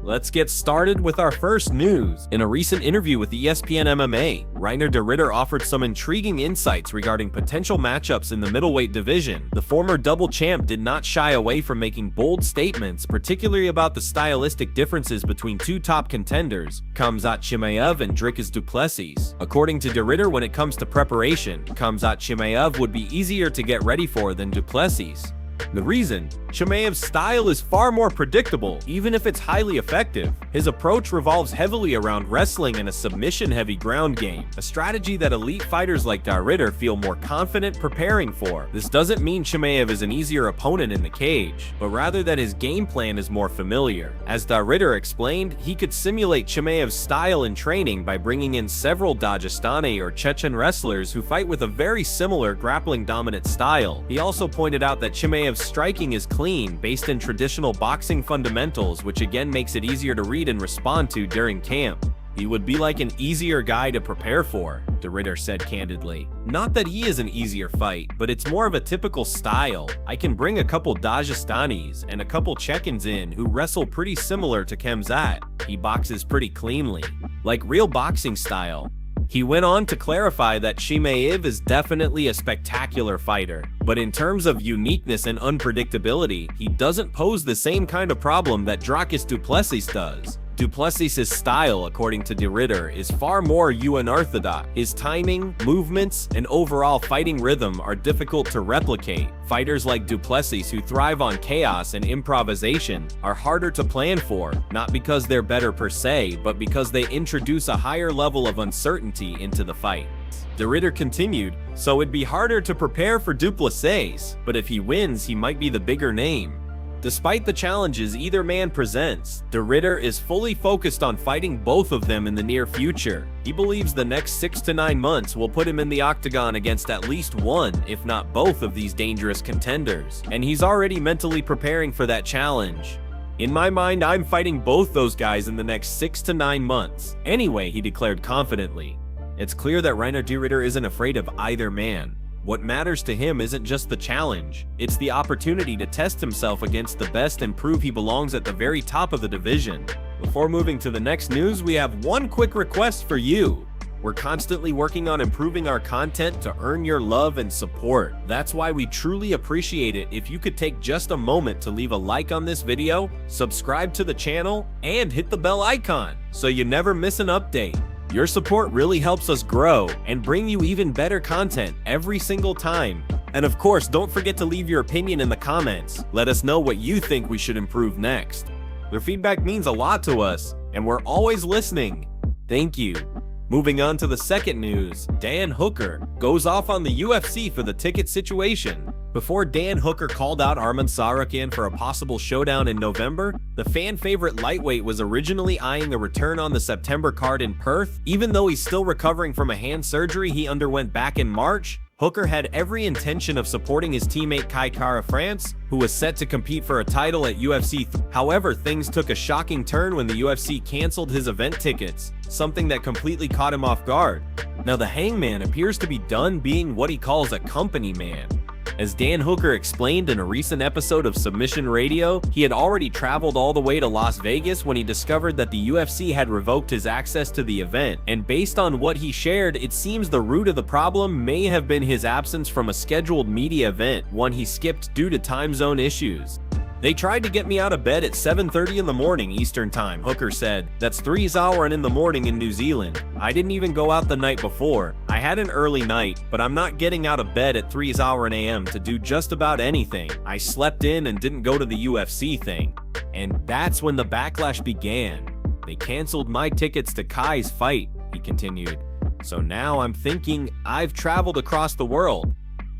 Let's get started with our first news. In a recent interview with ESPN MMA, Reiner de Ridder offered some intriguing insights regarding potential matchups in the middleweight division. The former double champ did not shy away from making bold statements, particularly about the stylistic differences between two top contenders, Khamzat Chimaev and Dricus du Plessis. According to de Ridder, when it comes to preparation, Khamzat Chimaev would be easier to get ready for than du Plessis. The reason? Chimaev's style is far more predictable, even if it's highly effective. His approach revolves heavily around wrestling and a submission-heavy ground game, a strategy that elite fighters like de Ridder feel more confident preparing for. This doesn't mean Chimaev is an easier opponent in the cage, but rather that his game plan is more familiar. As de Ridder explained, he could simulate Chimaev's style in training by bringing in several Dagestani or Chechen wrestlers who fight with a very similar grappling-dominant style. He also pointed out that Chimaev's striking is clean, based in traditional boxing fundamentals, which again makes it easier to read and respond to during camp. He would be like an easier guy to prepare for, de Ridder said candidly. Not that he is an easier fight, but it's more of a typical style. I can bring a couple Dagestanis and a couple Chechens in who wrestle pretty similar to Khamzat. He boxes pretty cleanly, like real boxing style. He went on to clarify that Chimaev is definitely a spectacular fighter, but in terms of uniqueness and unpredictability, he doesn't pose the same kind of problem that Dricus du Plessis does. Du Plessis' style, according to de Ridder, is far more unorthodox. His timing, movements, and overall fighting rhythm are difficult to replicate. Fighters like du Plessis, who thrive on chaos and improvisation, are harder to plan for, not because they're better per se, but because they introduce a higher level of uncertainty into the fight. De Ridder continued, so it'd be harder to prepare for du Plessis, but if he wins, he might be the bigger name. Despite the challenges either man presents, de Ridder is fully focused on fighting both of them in the near future. He believes the next 6 to 9 months will put him in the octagon against at least one, if not both of these dangerous contenders, and he's already mentally preparing for that challenge. In my mind, I'm fighting both those guys in the next 6 to 9 months. Anyway, he declared confidently. It's clear that Reiner de Ridder isn't afraid of either man. What matters to him isn't just the challenge, it's the opportunity to test himself against the best and prove he belongs at the very top of the division. Before moving to the next news, we have one quick request for you. We're constantly working on improving our content to earn your love and support. That's why we truly appreciate it if you could take just a moment to leave a like on this video, subscribe to the channel, and hit the bell icon so you never miss an update. Your support really helps us grow and bring you even better content every single time. And of course, don't forget to leave your opinion in the comments. Let us know what you think we should improve next. Their feedback means a lot to us, and we're always listening. Thank you. Moving on to the second news, Dan Hooker goes off on the UFC for the ticket situation. Before Dan Hooker called out Arman Tsarukyan for a possible showdown in November, the fan favorite lightweight was originally eyeing a return on the September card in Perth. Even though he's still recovering from a hand surgery he underwent back in March, Hooker had every intention of supporting his teammate Kai Kara-France, who was set to compete for a title at UFC. However, things took a shocking turn when the UFC canceled his event tickets, something that completely caught him off guard. Now the Hangman appears to be done being what he calls a company man. As Dan Hooker explained in a recent episode of Submission Radio, he had already traveled all the way to Las Vegas when he discovered that the UFC had revoked his access to the event, and based on what he shared, it seems the root of the problem may have been his absence from a scheduled media event, one he skipped due to time zone issues. They tried to get me out of bed at 7:30 in the morning Eastern Time, Hooker said. That's 3 hours in the morning in New Zealand. I didn't even go out the night before. I had an early night, but I'm not getting out of bed at 3 hours a.m. to do just about anything. I slept in and didn't go to the UFC thing. And that's when the backlash began. They canceled my tickets to Kai's fight, he continued. So now I'm thinking I've traveled across the world.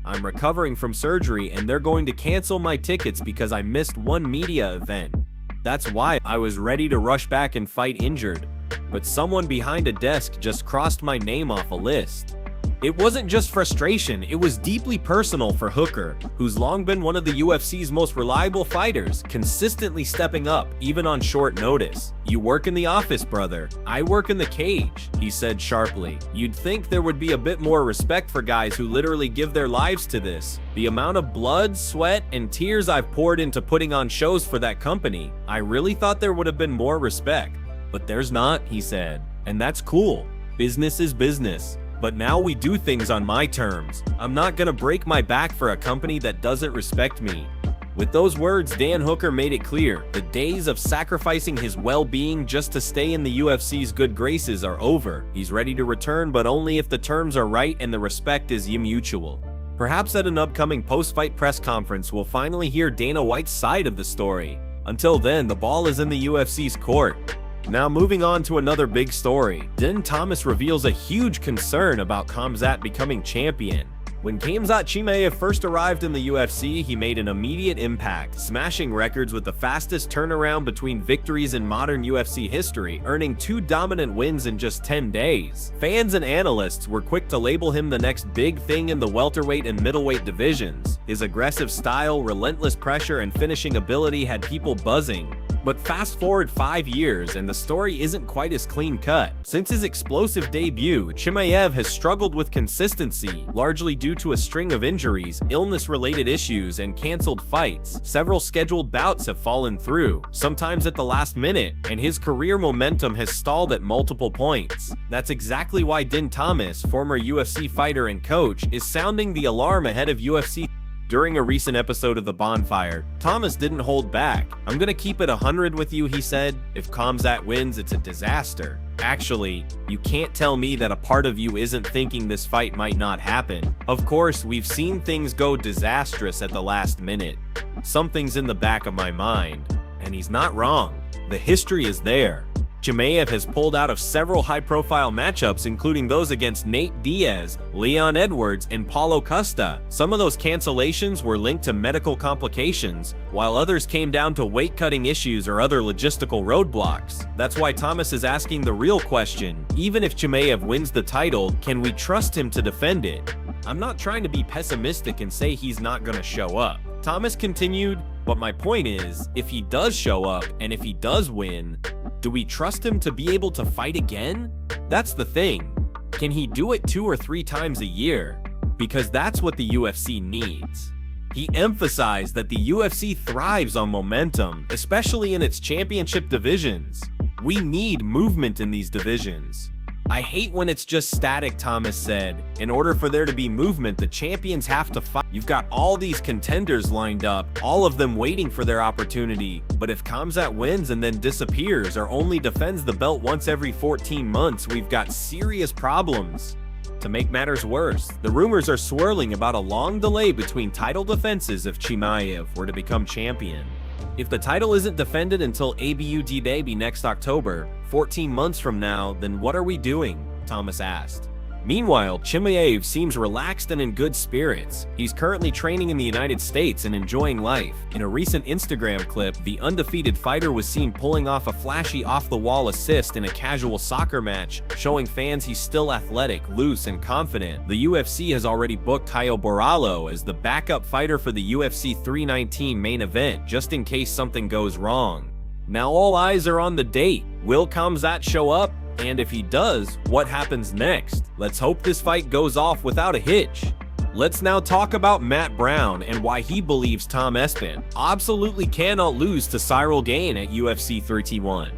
I'm recovering from surgery and they're going to cancel my tickets because I missed one media event. That's why I was ready to rush back and fight injured. But someone behind a desk just crossed my name off a list. It wasn't just frustration, it was deeply personal for Hooker, who's long been one of the UFC's most reliable fighters, consistently stepping up, even on short notice. "You work in the office, brother. I work in the cage," he said sharply. "You'd think there would be a bit more respect for guys who literally give their lives to this. The amount of blood, sweat, and tears I've poured into putting on shows for that company, I really thought there would have been more respect. But there's not," he said. "And that's cool. Business is business. But now we do things on my terms. I'm not gonna break my back for a company that doesn't respect me." With those words, Dan Hooker made it clear the days of sacrificing his well-being just to stay in the UFC's good graces are over. He's ready to return, but only if the terms are right and the respect is mutual. Perhaps at an upcoming post-fight press conference, we'll finally hear Dana White's side of the story. Until then, the ball is in the UFC's court. Now moving on to another big story, Din Thomas reveals a huge concern about Khamzat becoming champion. When Khamzat Chimaev first arrived in the UFC, he made an immediate impact, smashing records with the fastest turnaround between victories in modern UFC history, earning 2 dominant wins in just 10 days. Fans and analysts were quick to label him the next big thing in the welterweight and middleweight divisions. His aggressive style, relentless pressure, and finishing ability had people buzzing. But fast forward 5 years and the story isn't quite as clean-cut. Since his explosive debut, Chimaev has struggled with consistency, largely due to a string of injuries, illness-related issues, and canceled fights. Several scheduled bouts have fallen through, sometimes at the last minute, and his career momentum has stalled at multiple points. That's exactly why Din Thomas, former UFC fighter and coach, is sounding the alarm ahead of UFC. During a recent episode of The Bonfire, Thomas didn't hold back. "I'm gonna keep it 100 with you," he said. "If Khamzat wins, it's a disaster. Actually, you can't tell me that a part of you isn't thinking this fight might not happen. Of course, we've seen things go disastrous at the last minute. Something's in the back of my mind." And he's not wrong. The history is there. Chimaev has pulled out of several high-profile matchups, including those against Nate Diaz, Leon Edwards, and Paulo Costa. Some of those cancellations were linked to medical complications, while others came down to weight-cutting issues or other logistical roadblocks. That's why Thomas is asking the real question: even if Chimaev wins the title, can we trust him to defend it? "I'm not trying to be pessimistic and say he's not gonna show up," Thomas continued, "but my point is, if he does show up, and if he does win, do we trust him to be able to fight again? That's the thing. Can he do it 2 or 3 times a year? Because that's what the UFC needs." He emphasized that the UFC thrives on momentum, especially in its championship divisions. "We need movement in these divisions. I hate when it's just static," Thomas said. "In order for there to be movement, the champions have to fight. You've got all these contenders lined up, all of them waiting for their opportunity. But if Khamzat wins and then disappears or only defends the belt once every 14 months, we've got serious problems." To make matters worse, the rumors are swirling about a long delay between title defenses if Chimaev were to become champion. If the title isn't defended until ABU-D-Baby next October, 14 months from now, then what are we doing? Thomas asked. Meanwhile, Chimaev seems relaxed and in good spirits. He's currently training in the United States and enjoying life. In a recent Instagram clip, the undefeated fighter was seen pulling off a flashy off-the-wall assist in a casual soccer match, showing fans he's still athletic, loose, and confident. The UFC has already booked Kaio Borralho as the backup fighter for the UFC 319 main event, just in case something goes wrong. Now all eyes are on the date. Will Khamzat show up? And if he does, what happens next? Let's hope this fight goes off without a hitch. Let's now talk about Matt Brown and why he believes Tom Espin absolutely cannot lose to Cyril Gane at UFC 321.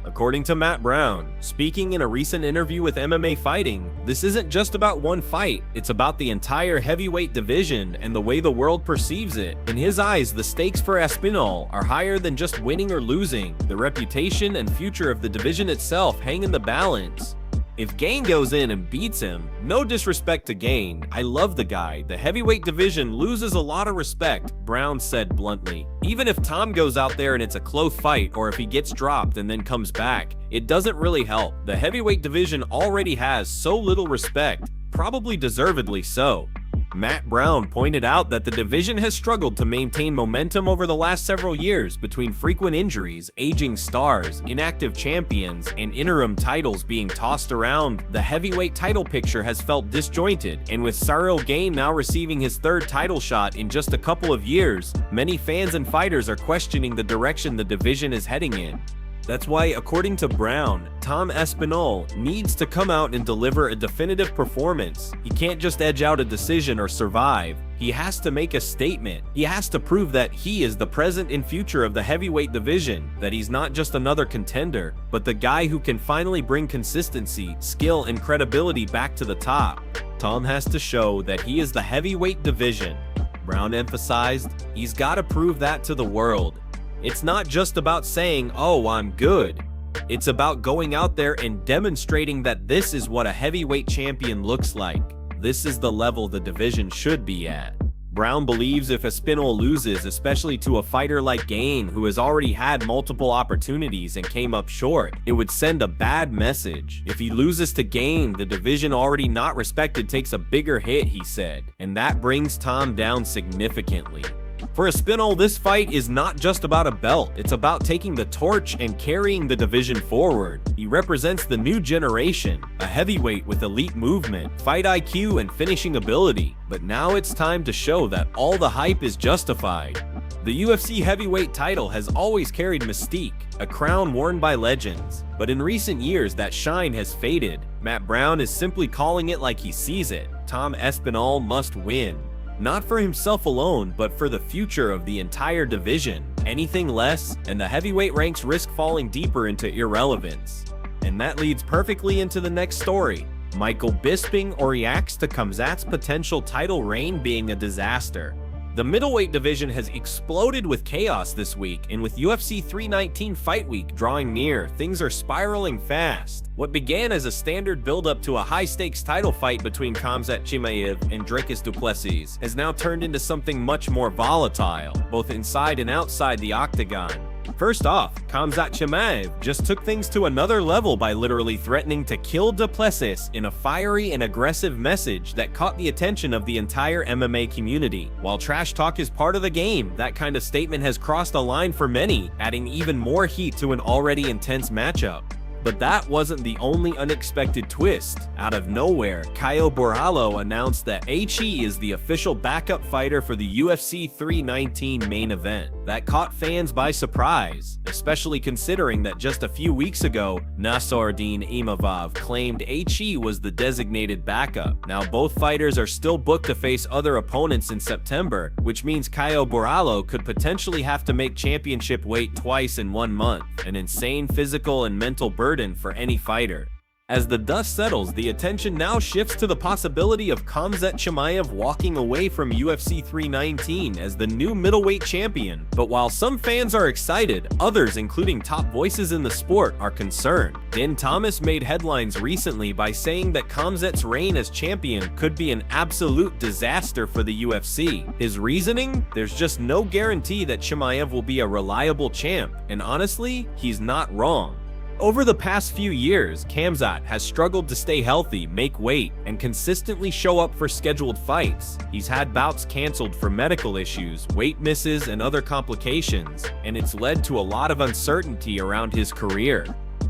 According to Matt Brown, speaking in a recent interview with MMA Fighting, this isn't just about one fight, it's about the entire heavyweight division and the way the world perceives it. In his eyes, the stakes for Aspinall are higher than just winning or losing. The reputation and future of the division itself hang in the balance. If Gane goes in and beats him, no disrespect to Gane, I love the guy, the heavyweight division loses a lot of respect, Brown said bluntly. Even if Tom goes out there and it's a close fight, or if he gets dropped and then comes back, it doesn't really help. The heavyweight division already has so little respect, probably deservedly so. Matt Brown pointed out that the division has struggled to maintain momentum over the last several years between frequent injuries, aging stars, inactive champions, and interim titles being tossed around. The heavyweight title picture has felt disjointed, and with Cyril Gane now receiving his third title shot in just a couple of years, many fans and fighters are questioning the direction the division is heading in. That's why, according to Brown, Tom Aspinall needs to come out and deliver a definitive performance. He can't just edge out a decision or survive. He has to make a statement. He has to prove that he is the present and future of the heavyweight division, that he's not just another contender, but the guy who can finally bring consistency, skill, and credibility back to the top. Tom has to show that he is the heavyweight division. Brown emphasized, he's got to prove that to the world. It's not just about saying, "Oh, I'm good." It's about going out there and demonstrating that this is what a heavyweight champion looks like. This is the level the division should be at. Brown believes if Aspinall loses, especially to a fighter like Gane, who has already had multiple opportunities and came up short, it would send a bad message. If he loses to Gane, the division already not respected takes a bigger hit, he said, and that brings Tom down significantly. For Aspinall, this fight is not just about a belt, it's about taking the torch and carrying the division forward. He represents the new generation, a heavyweight with elite movement, fight IQ, and finishing ability. But now it's time to show that all the hype is justified. The UFC heavyweight title has always carried mystique, a crown worn by legends. But in recent years, that shine has faded. Matt Brown is simply calling it like he sees it. Tom Aspinall must win. Not for himself alone, but for the future of the entire division. Anything less, and the heavyweight ranks risk falling deeper into irrelevance. And that leads perfectly into the next story. Michael Bisping reacts to Khamzat's potential title reign being a disaster. The middleweight division has exploded with chaos this week, and with UFC 319 Fight Week drawing near, things are spiraling fast. What began as a standard build-up to a high-stakes title fight between Khamzat Chimaev and dricus du Plessis has now turned into something much more volatile, both inside and outside the octagon. First off, Khamzat Chimaev just took things to another level by literally threatening to kill du Plessis in a fiery and aggressive message that caught the attention of the entire MMA community. While trash talk is part of the game, that kind of statement has crossed a line for many, adding even more heat to an already intense matchup. But that wasn't the only unexpected twist. Out of nowhere, Kaio Borralho announced that HE is the official backup fighter for the UFC 319 main event. That caught fans by surprise, especially considering that just a few weeks ago, Nassourdine Imavov claimed HE was the designated backup. Now both fighters are still booked to face other opponents in September, which means Kaio Borralho could potentially have to make championship weight twice in 1 month, an insane physical and mental burden for any fighter. As the dust settles, the attention now shifts to the possibility of Khamzat Chimaev walking away from UFC 319 as the new middleweight champion. But while some fans are excited, others, including top voices in the sport, are concerned. Din Thomas made headlines recently by saying that Khamzat's reign as champion could be an absolute disaster for the UFC. His reasoning? There's just no guarantee that Chimaev will be a reliable champ, and honestly, he's not wrong. Over the past few years, Khamzat has struggled to stay healthy, make weight, and consistently show up for scheduled fights. He's had bouts canceled for medical issues, weight misses, and other complications, and it's led to a lot of uncertainty around his career.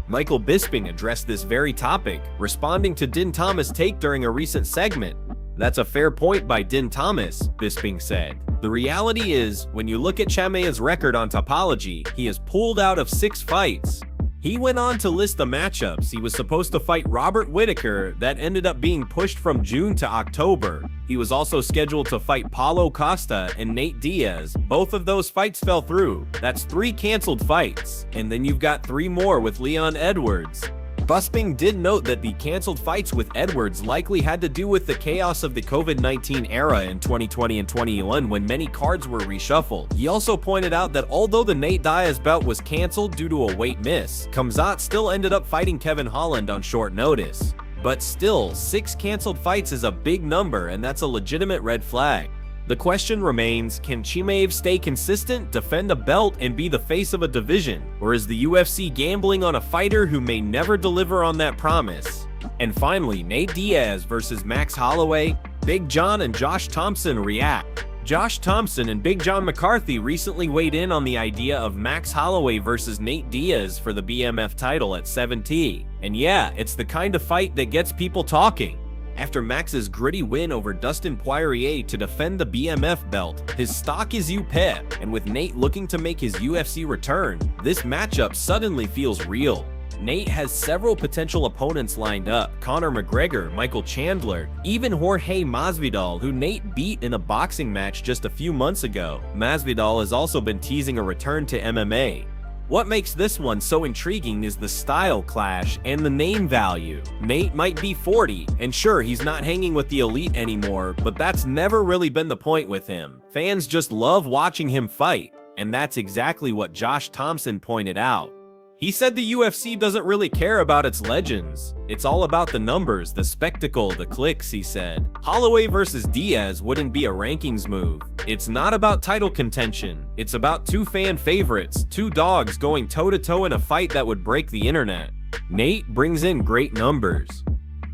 Michael Bisping addressed this very topic, responding to Din Thomas' take during a recent segment. "That's a fair point by Din Thomas," Bisping said. "The reality is, when you look at Chimaev's record on Topology, he has pulled out of 6 fights. He went on to list the matchups. He was supposed to fight Robert Whittaker, that ended up being pushed from June to October. He was also scheduled to fight Paulo Costa and Nate Diaz. Both of those fights fell through. That's 3 canceled fights. And then you've got 3 more with Leon Edwards." Bisping did note that the canceled fights with Edwards likely had to do with the chaos of the COVID-19 era in 2020 and 2021 when many cards were reshuffled. He also pointed out that although the Nate Diaz bout was canceled due to a weight miss, Khamzat still ended up fighting Kevin Holland on short notice. But still, 6 canceled fights is a big number, and that's a legitimate red flag. The question remains, can Chimaev stay consistent, defend a belt, and be the face of a division? Or is the UFC gambling on a fighter who may never deliver on that promise? And finally, Nate Diaz versus Max Holloway. Big John and Josh Thomson react. Josh Thomson and Big John McCarthy recently weighed in on the idea of Max Holloway versus Nate Diaz for the BMF title at 70. And yeah, it's the kind of fight that gets people talking. After Max's gritty win over Dustin Poirier to defend the BMF belt, his stock is up, and with Nate looking to make his UFC return, this matchup suddenly feels real. Nate has several potential opponents lined up: Conor McGregor, Michael Chandler, even Jorge Masvidal, who Nate beat in a boxing match just a few months ago. Masvidal has also been teasing a return to MMA. What makes this one so intriguing is the style clash and the name value. Nate might be 40, and sure, he's not hanging with the elite anymore, but that's never really been the point with him. Fans just love watching him fight, and that's exactly what Josh Thomson pointed out. He said the UFC doesn't really care about its legends. It's all about the numbers, the spectacle, the clicks, he said. Holloway versus Diaz wouldn't be a rankings move. It's not about title contention. It's about two fan favorites, two dogs going toe-to-toe in a fight that would break the internet. Nate brings in great numbers.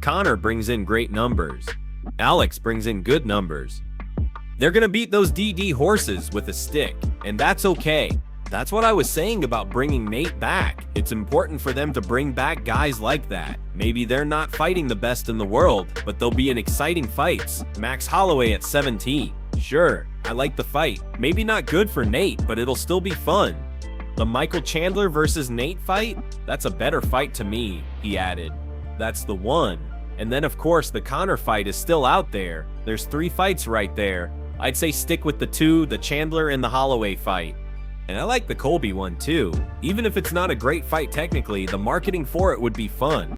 Conor brings in great numbers. Alex brings in good numbers. They're gonna beat those DD horses with a stick, and that's okay. That's what I was saying about bringing Nate back. It's important for them to bring back guys like that. Maybe they're not fighting the best in the world, but they'll be in exciting fights. Max Holloway at 17. Sure, I like the fight. Maybe not good for Nate, but it'll still be fun. The Michael Chandler versus Nate fight? That's a better fight to me, he added. That's the one. And then of course the Conor fight is still out there. There's 3 fights right there. I'd say stick with the 2, the Chandler and the Holloway fight. And I like the Colby one too. Even if it's not a great fight technically, the marketing for it would be fun.